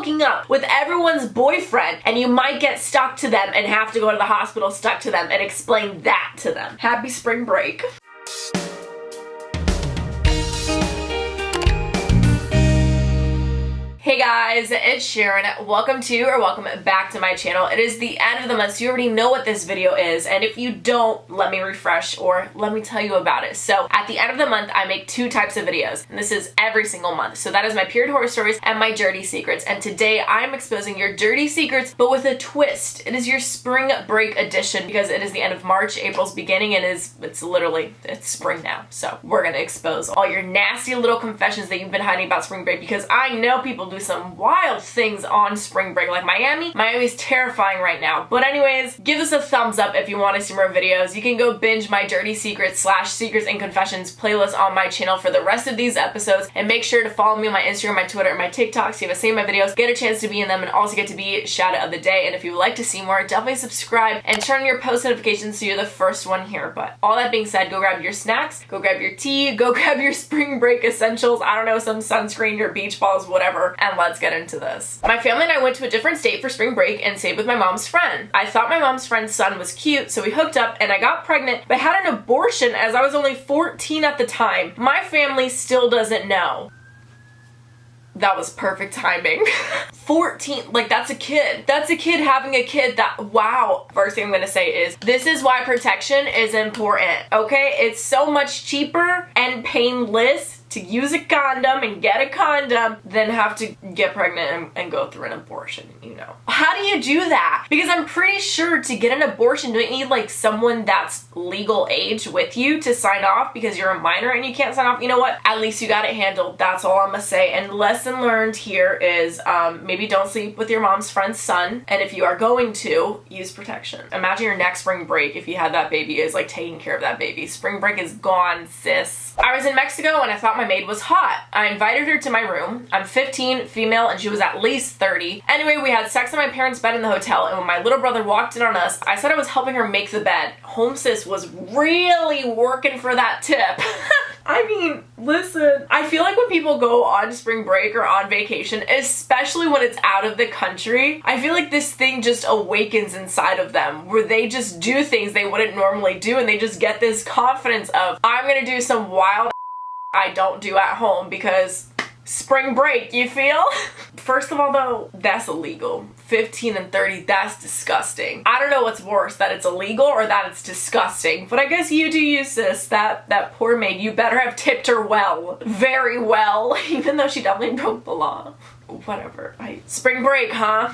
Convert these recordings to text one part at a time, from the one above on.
hooking up with everyone's boyfriend, and you might get stuck to them and have to go to the hospital stuck to them and explain that to them. Happy spring break. Hey guys, it's Sharon. Welcome back to my channel. It is the end of the month, so you already know what this video is, and if you don't, let me refresh or let me tell you about it. So at the end of the month, I make two types of videos, and this is every single month. So that is my period horror stories and my dirty secrets, and today I'm exposing your dirty secrets, but with a twist. It is your spring break edition because it is the end of March, April's beginning, and it's spring now. So we're gonna expose all your nasty little confessions that you've been hiding about spring break, because I know people do some wild things on spring break, like Miami. Miami's terrifying right now. But anyways, give us a thumbs up if you want to see more videos. You can go binge my dirty secrets / secrets and confessions playlist on my channel for the rest of these episodes, and make sure to follow me on my Instagram, my Twitter, and my TikTok so you have seen my videos, get a chance to be in them, and also get to be shout out of the day. And if you would like to see more, definitely subscribe and turn on your post notifications so you're the first one here. But all that being said, go grab your snacks, go grab your tea, go grab your spring break essentials, I don't know, some sunscreen, your beach balls, whatever, and let's get into this. My family and I went to a different state for spring break and stayed with my mom's friend. I thought my mom's friend's son was cute, so we hooked up and I got pregnant, but had an abortion as I was only 14 at the time. My family still doesn't know. That was perfect timing. 14, like that's a kid. That's a kid having a kid. Wow. First thing I'm gonna say is, this is why protection is important, okay? It's so much cheaper and painless to use a condom and get a condom than have to get pregnant and go through an abortion, you know. How do you do that? Because I'm pretty sure to get an abortion, don't you need like someone that's legal age with you to sign off because you're a minor and you can't sign off? You know what? At least you got it handled. That's all I'm gonna say. And lesson learned here is maybe don't sleep with your mom's friend's son. And if you are going to, use protection. Imagine your next spring break, if you had that baby, is like taking care of that baby. Spring break is gone, sis. I was in Mexico and I thought my maid was hot. I invited her to my room. I'm 15, female, and she was at least 30. Anyway, we had sex in my parents' bed in the hotel, and when my little brother walked in on us, I said I was helping her make the bed. Home sis was really working for that tip. I mean, listen, I feel like when people go on spring break or on vacation, especially when it's out of the country, I feel like this thing just awakens inside of them where they just do things they wouldn't normally do, and they just get this confidence of, I'm gonna do some wild I don't do at home because spring break, you feel? First of all though, that's illegal. 15 and 30, that's disgusting. I don't know what's worse, that it's illegal or that it's disgusting, but I guess you do you, sis. That poor maid, you better have tipped her well. Very well, even though she definitely broke the law. Whatever. Spring break, huh?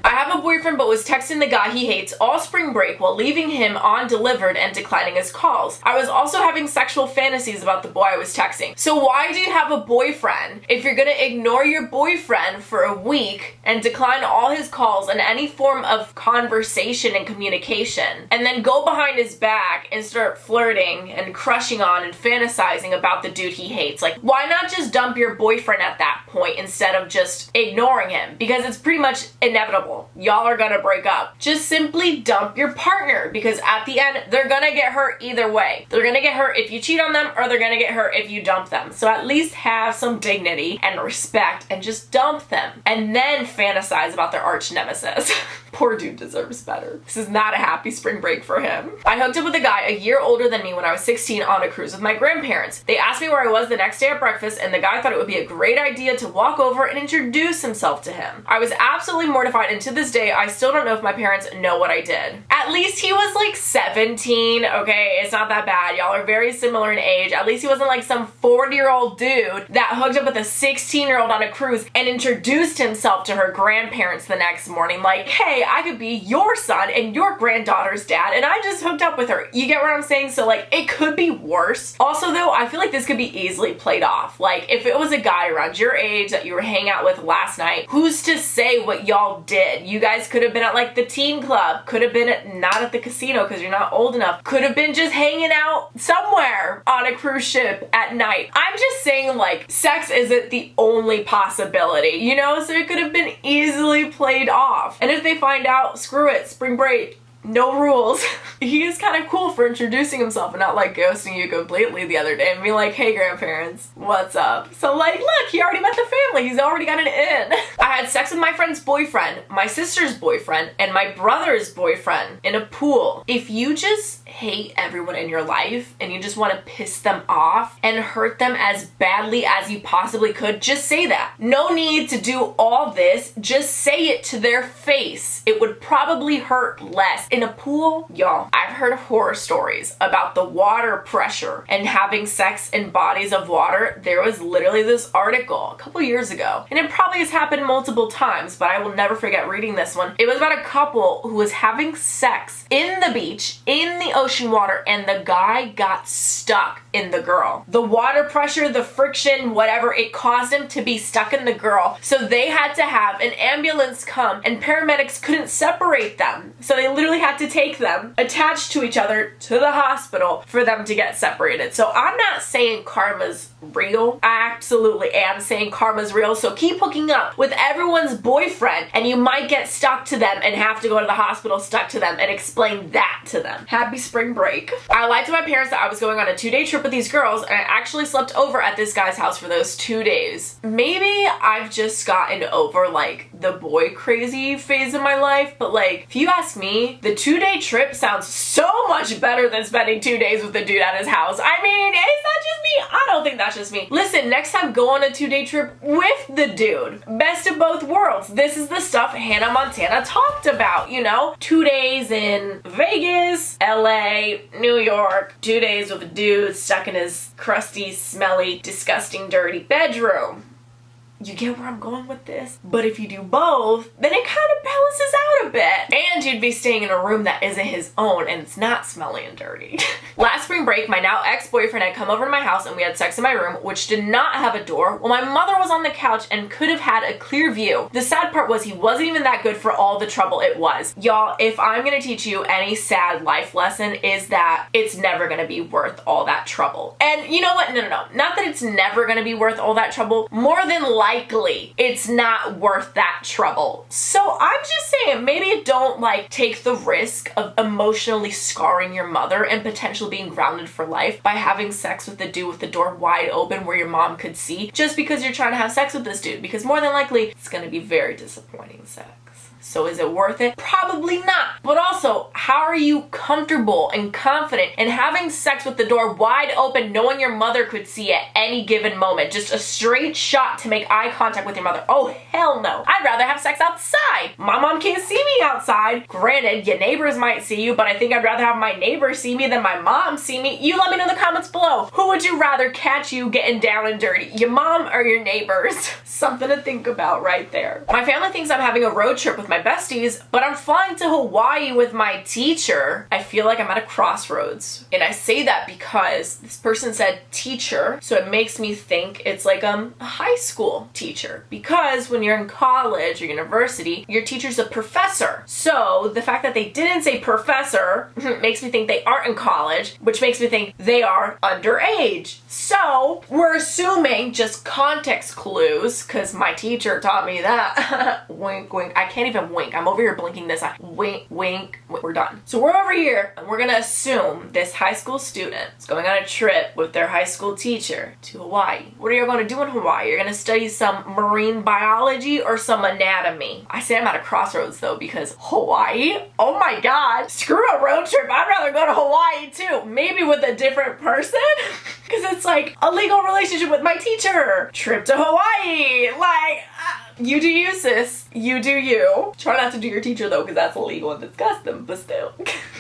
I have a boyfriend but was texting the guy he hates all spring break while leaving him undelivered and declining his calls. I was also having sexual fantasies about the boy I was texting. So why do you have a boyfriend if you're gonna ignore your boyfriend for a week and decline all his calls and any form of conversation and communication, and then go behind his back and start flirting and crushing on and fantasizing about the dude he hates? Like, why not just dump your boyfriend at that point instead of just ignoring him? Because it's pretty much inevitable. Y'all are gonna break up. Just simply dump your partner, because at the end, they're gonna get hurt either way. They're gonna get hurt if you cheat on them, or they're gonna get hurt if you dump them. So at least have some dignity and respect and just dump them. And then fantasize about their arch nemesis. Poor dude deserves better. This is not a happy spring break for him. I hooked up with a guy a year older than me when I was 16 on a cruise with my grandparents. They asked me where I was the next day at breakfast, and the guy thought it would be a great idea to walk over and introduce himself to him. I was absolutely mortified, and to this day, I still don't know if my parents know what I did. At least he was like 17, okay? It's not that bad. Y'all are very similar in age. At least he wasn't like some 40-year-old dude that hooked up with a 16-year-old on a cruise and introduced himself to her grandparents the next morning. Like, hey, I could be your son and your granddaughter's dad, and I just hooked up with her. You get what I'm saying? So like, it could be worse. Also though, I feel like this could be easily played off. Like, if it was a guy around your age that you were hanging out with last night, who's to say what y'all did? You guys could have been at like the teen club, could have been not at the casino because you're not old enough, could have been just hanging out somewhere on a cruise ship at night. I'm just saying, like, sex isn't the only possibility, you know? So it could have been easily played off. And if they find out, screw it, spring break, no rules. He is kind of cool for introducing himself and not like ghosting you completely the other day and be like, hey grandparents, what's up? So like, look, he already met the family. He's already got an in. I had sex with my friend's boyfriend, my sister's boyfriend, and my brother's boyfriend in a pool. If you just hate everyone in your life and you just want to piss them off and hurt them as badly as you possibly could, just say that. No need to do all this. Just say it to their face. It would probably hurt less. In a pool, y'all, I've heard horror stories about the water pressure and having sex in bodies of water. There was literally this article a couple years ago, and it probably has happened multiple times, but I will never forget reading this one. It was about a couple who was having sex in the beach, in the ocean water, and the guy got stuck in the girl. The water pressure, the friction, whatever, it caused him to be stuck in the girl. So they had to have an ambulance come, and paramedics couldn't separate them. So they literally had to take them attached to each other to the hospital for them to get separated. So I'm not saying karma's real. I absolutely am saying karma's real. So keep hooking up with everyone's boyfriend and you might get stuck to them and have to go to the hospital stuck to them and explain that to them. Happy spring break. I lied to my parents that I was going on a 2-day trip with these girls, and I actually slept over at this guy's house for those 2 days. Maybe I've just gotten over like the boy crazy phase of my life, but like if you ask me, the 2-day trip sounds so much better than spending 2 days with the dude at his house. I mean, is that just me? I don't think that's just me. Listen, next time go on a 2-day trip with the dude. Best of both worlds. This is the stuff Hannah Montana talked about, you know? 2 days in Vegas, LA, New York, 2 days with a dude stuck in his crusty, smelly, disgusting, dirty bedroom. You get where I'm going with this? But if you do both, then it kind of balances out a bit. And you'd be staying in a room that isn't his own and it's not smelly and dirty. Last spring break, my now ex-boyfriend had come over to my house and we had sex in my room, which did not have a door, while my mother was on the couch and could have had a clear view. The sad part was he wasn't even that good for all the trouble it was. Y'all, if I'm gonna teach you any sad life lesson, is that it's never gonna be worth all that trouble. And you know what? No. Not that it's never gonna be worth all that trouble. More than likely, it's not worth that trouble. So I'm just saying, maybe don't like take the risk of emotionally scarring your mother and potentially being grounded for life by having sex with the dude with the door wide open where your mom could see, just because you're trying to have sex with this dude, because more than likely it's gonna be very disappointing sex. So is it worth it? Probably not. But also, how are you comfortable and confident in having sex with the door wide open, knowing your mother could see at any given moment? Just a straight shot to make eye contact with your mother. Oh, hell no. I'd rather have sex outside. My mom can't see me outside. Granted, your neighbors might see you, but I think I'd rather have my neighbors see me than my mom see me. You let me know in the comments below. Who would you rather catch you getting down and dirty? Your mom or your neighbors? Something to think about right there. My family thinks I'm having a road trip with my besties, but I'm flying to Hawaii with my teacher. I feel like I'm at a crossroads. And I say that because this person said teacher, so it makes me think it's like a high school teacher. Because when you're in college or university, your teacher's a professor. So the fact that they didn't say professor makes me think they aren't in college, which makes me think they are underage. So we're assuming just context clues, because my teacher taught me that. Wink, wink. I can't even wink. I'm over here blinking this eye. Wink, wink. We're done. So we're over here and we're gonna assume this high school student is going on a trip with their high school teacher to Hawaii. What are you going to do in Hawaii? You're gonna study some marine biology or some anatomy. I say I'm at a crossroads though, because Hawaii? Oh my God. Screw a road trip. I'd rather go to Hawaii too. Maybe with a different person. Because it's like a legal relationship with my teacher. Trip to Hawaii. Like, you do you, sis. You do you. Try not to do your teacher though, because that's illegal and disgusting, but still.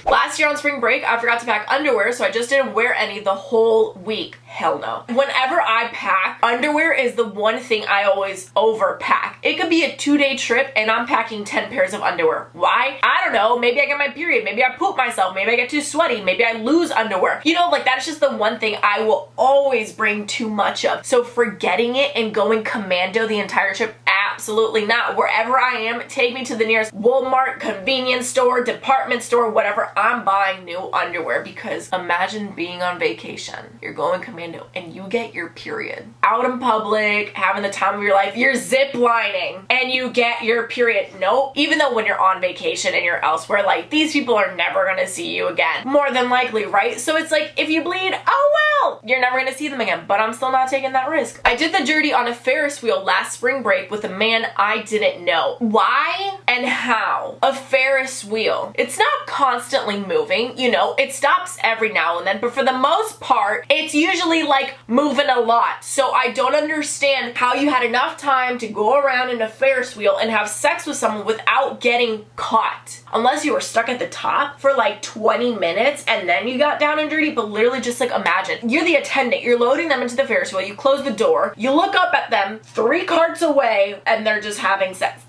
Last year on spring break, I forgot to pack underwear, so I just didn't wear any the whole week. Hell no. Whenever I pack, underwear is the one thing I always overpack. It could be a 2-day trip and I'm packing 10 pairs of underwear. Why? I don't know. Maybe I get my period. Maybe I poop myself. Maybe I get too sweaty. Maybe I lose underwear. You know, like that's just the one thing I will always bring too much of. So forgetting it and going commando the entire trip, Absolutely not. Wherever I am, take me to the nearest Walmart, convenience store, department store, whatever. I'm buying new underwear because imagine being on vacation. You're going commando and you get your period. Out in public, having the time of your life, you're zip lining and you get your period. Nope. Even though when you're on vacation and you're elsewhere, like, these people are never gonna see you again. More than likely, right? So it's like, if you bleed, oh well, you're never gonna see them again, but I'm still not taking that risk. I did the dirty on a Ferris wheel last spring break with a man I didn't know. Why and how? A Ferris wheel. It's not constantly moving, you know, it stops every now and then, but for the most part, it's usually like moving a lot. So I don't understand how you had enough time to go around in a Ferris wheel and have sex with someone without getting caught. Unless you were stuck at the top for like 20 minutes and then you got down and dirty, but literally just like imagine, you're the attendant, you're loading them into the Ferris wheel, you close the door, you look up at them 3 carts away and they're just having sex.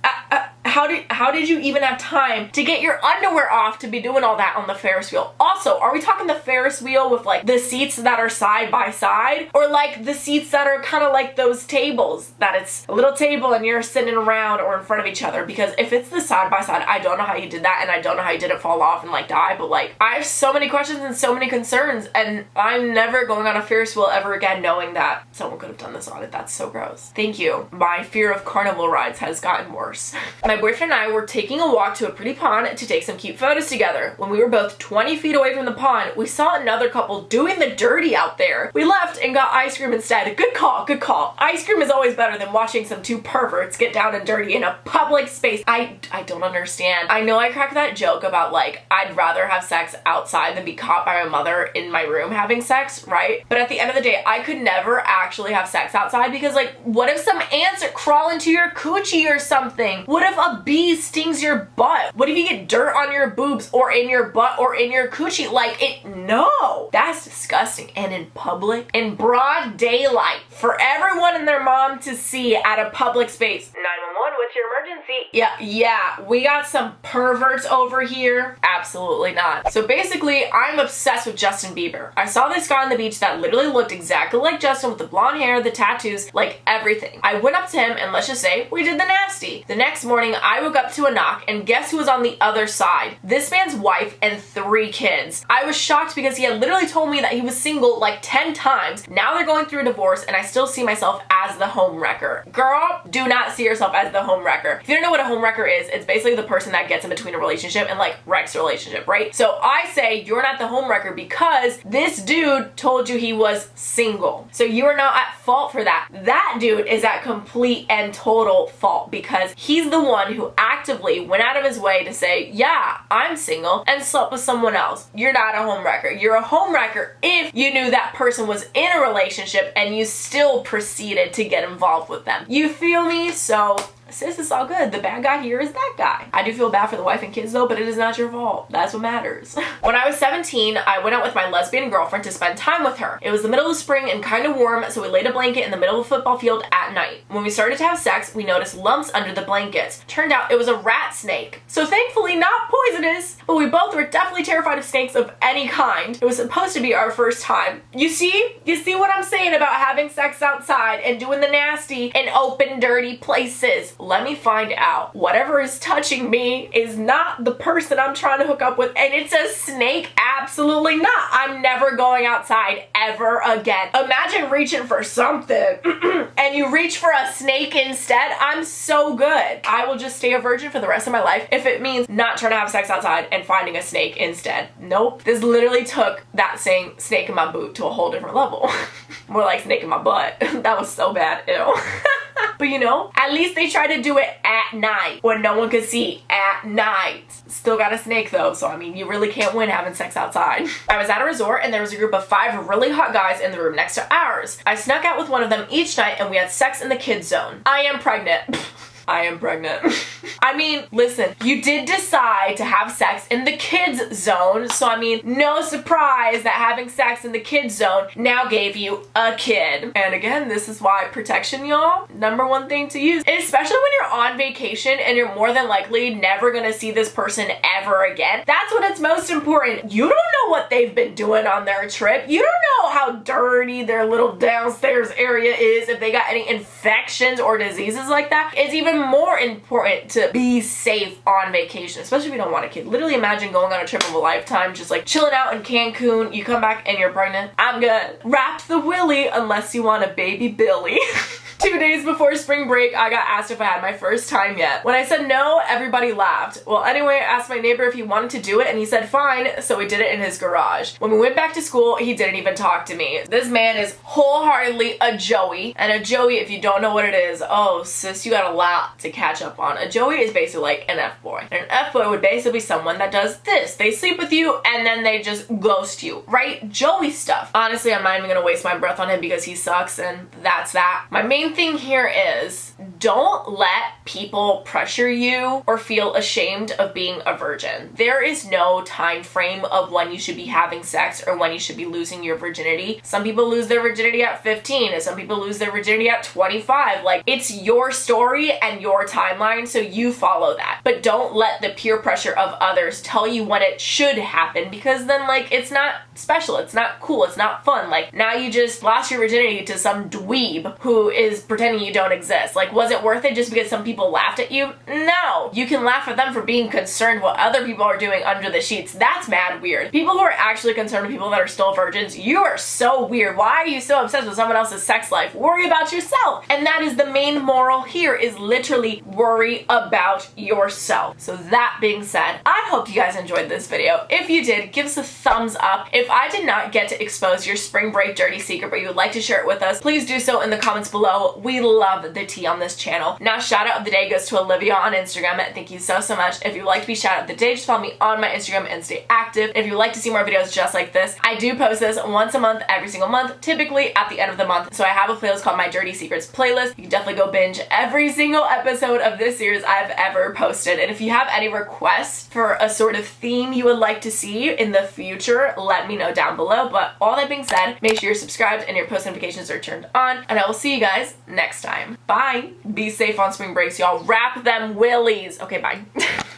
How did you even have time to get your underwear off to be doing all that on the Ferris wheel? Also, are we talking the Ferris wheel with like the seats that are side by side, or like the seats that are kind of like those tables that it's a little table and you're sitting around or in front of each other? Because if it's the side by side, I don't know how you did that, and I don't know how you didn't fall off and like die, but like I have so many questions and so many concerns, and I'm never going on a Ferris wheel ever again knowing that someone could have done this on it. That's so gross. Thank you. My fear of carnival rides has gotten worse. My boyfriend and I were taking a walk to a pretty pond to take some cute photos together. When we were both 20 feet away from the pond, we saw another couple doing the dirty out there. We left and got ice cream instead. Good call, good call. Ice cream is always better than watching some 2 perverts get down and dirty in a public space. I don't understand. I know I cracked that joke about like, I'd rather have sex outside than be caught by my mother in my room having sex, right? But at the end of the day, I could never actually have sex outside because like, what if some ants crawl into your coochie or something? What if a bee stings your butt? What if you get dirt on your boobs or in your butt or in your coochie? Like, no, that's disgusting. And in public, in broad daylight, for everyone and their mom to see at a public space. 911, what's your emergency? Yeah, we got some perverts over here. Absolutely not. So basically, I'm obsessed with Justin Bieber. I saw this guy on the beach that literally looked exactly like Justin with the blonde hair, the tattoos, like everything. I went up to him and let's just say we did the nasty. The next morning, I woke up to a knock and guess who was on the other side? This man's wife and 3 kids. I was shocked because he had literally told me that he was single like 10 times. Now they're going through a divorce and I still see myself as the home wrecker. Girl, do not see yourself as the home wrecker. If you don't know what a home wrecker is, it's basically the person that gets in between a relationship and like wrecks a relationship, right? So I say you're not the home wrecker because this dude told you he was single. So you are not at fault for that. That dude is at complete and total fault because he's the one who actively went out of his way to say, yeah, I'm single and slept with someone else. You're not a home wrecker. You're a home wrecker if you knew that person was in a relationship and you still proceeded to get involved with them. You feel me? So sis, it's all good. The bad guy here is that guy. I do feel bad for the wife and kids though, but it is not your fault. That's what matters. When I was 17, I went out with my lesbian girlfriend to spend time with her. It was the middle of spring and kind of warm, so we laid a blanket in the middle of a football field at night. When we started to have sex, we noticed lumps under the blankets. Turned out it was a rat snake. So thankfully not poisonous, but we both were definitely terrified of snakes of any kind. It was supposed to be our first time. You see what I'm saying about having sex outside and doing the nasty in open, dirty places? Let me find out. Whatever is touching me is not the person I'm trying to hook up with, and it's a snake? Absolutely not. I'm never going outside ever again. Imagine reaching for something and you reach for a snake instead. I'm so good. I will just stay a virgin for the rest of my life if it means not trying to have sex outside and finding a snake instead. Nope. This literally took that saying snake in my boot to a whole different level. More like snake in my butt. That was so bad. Ew. But you know, at least they tried to do it at night when no one could see at night. Still got a snake though, so I mean, you really can't win having sex outside. I was at a resort and there was a group of 5 really hot guys in the room next to ours. I snuck out with one of them each night and we had sex in the kids zone. I am pregnant. I am pregnant. I mean, listen, you did decide to have sex in the kids zone, so I mean, no surprise that having sex in the kids zone now gave you a kid. And again, this is why protection, y'all, #1 thing to use, especially when you're on vacation and you're more than likely never gonna see this person ever again. That's what it's most important. You don't know what they've been doing on their trip. You don't know how dirty their little downstairs area is, if they got any infections or diseases like that. It's even more important to be safe on vacation, especially if you don't want a kid. Literally imagine going on a trip of a lifetime, just like chilling out in Cancun. You come back and you're pregnant. I'm good. Wrap the willy unless you want a baby Billy. 2 days before spring break, I got asked if I had my first time yet. When I said no, everybody laughed. Well, anyway, I asked my neighbor if he wanted to do it, and he said fine, so we did it in his garage. When we went back to school, he didn't even talk to me. This man is wholeheartedly a Joey, and a Joey, if you don't know what it is, oh sis, you got a lot to catch up on. A Joey is basically like an F-boy. And an F-boy would basically be someone that does this. They sleep with you, and then they just ghost you, right? Joey stuff. Honestly, I'm not even gonna waste my breath on him because he sucks, and that's that. My main thing here is don't let people pressure you or feel ashamed of being a virgin. There is no time frame of when you should be having sex or when you should be losing your virginity. Some people lose their virginity at 15 and some people lose their virginity at 25. Like, it's your story and your timeline, so you follow that. But don't let the peer pressure of others tell you when it should happen, because then, like, it's not special, it's not cool, it's not fun. Like, now you just lost your virginity to some dweeb who is pretending you don't exist. Like, was it worth it just because some people laughed at you? No! You can laugh at them for being concerned what other people are doing under the sheets. That's mad weird. People who are actually concerned with people that are still virgins, you are so weird. Why are you so obsessed with someone else's sex life? Worry about yourself. And that is the main moral here, is literally worry about yourself. So that being said, I hope you guys enjoyed this video. If you did, give us a thumbs up. If I did not get to expose your spring break dirty secret, but you would like to share it with us, please do so in the comments below. We love the tea on this channel. Now, shout out of the day goes to Olivia on Instagram. Thank you so much. If you'd like to be shout out of the day, just follow me on my Instagram and stay active. If you'd like to see more videos just like this, I do post this once a month, every single month, typically at the end of the month. So I have a playlist called My Dirty Secrets playlist. You can definitely go binge every single episode of this series I've ever posted. And if you have any requests for a sort of theme you would like to see in the future, let me know down below. But all that being said, make sure you're subscribed and your post notifications are turned on, and I will see you guys next time. Bye. Be safe on spring breaks, y'all. Wrap them willies. Okay, bye.